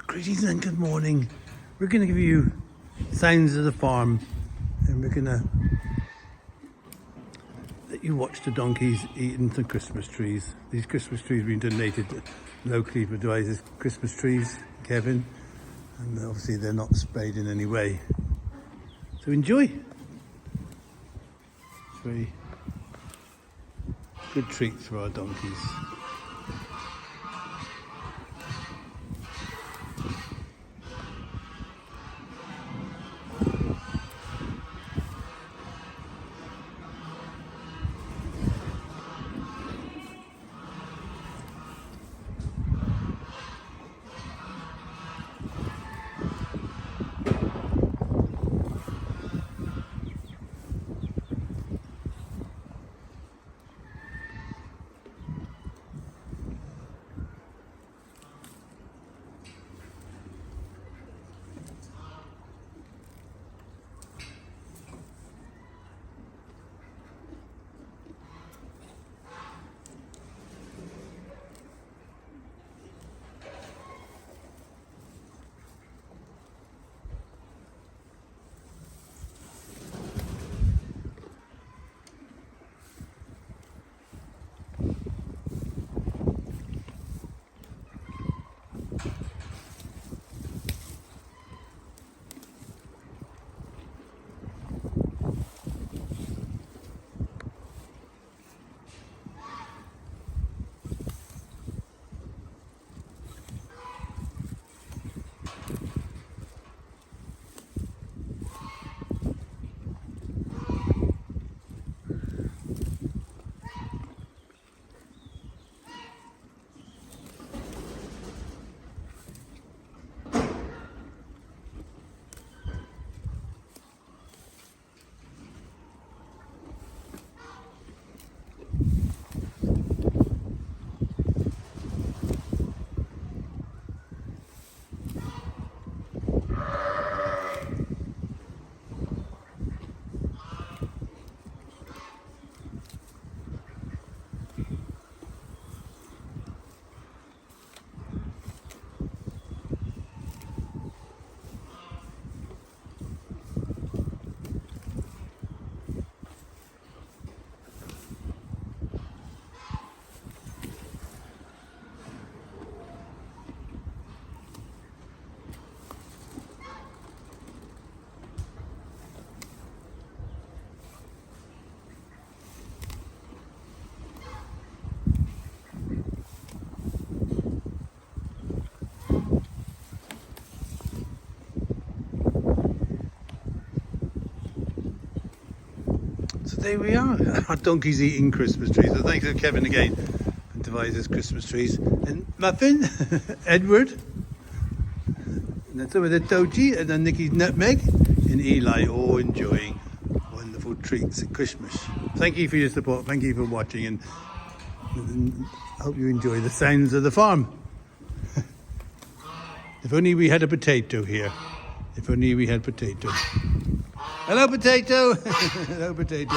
Greetings and good morning. We're going to give you sounds of the farm, and we're going to let you watch the donkeys eating the Christmas trees. These Christmas trees have been donated locally by Dwight's Christmas trees, Kevin, and obviously they're not sprayed in any way. So enjoy. It's very good treats for our donkeys. So there we are, our donkeys eating Christmas trees. So thanks to Kevin again for devising Christmas trees. And Muffin, Edward, and then some of the Doji, and then Nikki's Nutmeg, and Eli, all enjoying wonderful treats at Christmas. Thank you for your support, thank you for watching, and I hope you enjoy the sounds of the farm. If only we had a potato here. If only we had potato. Hello, potato. Hello, potato.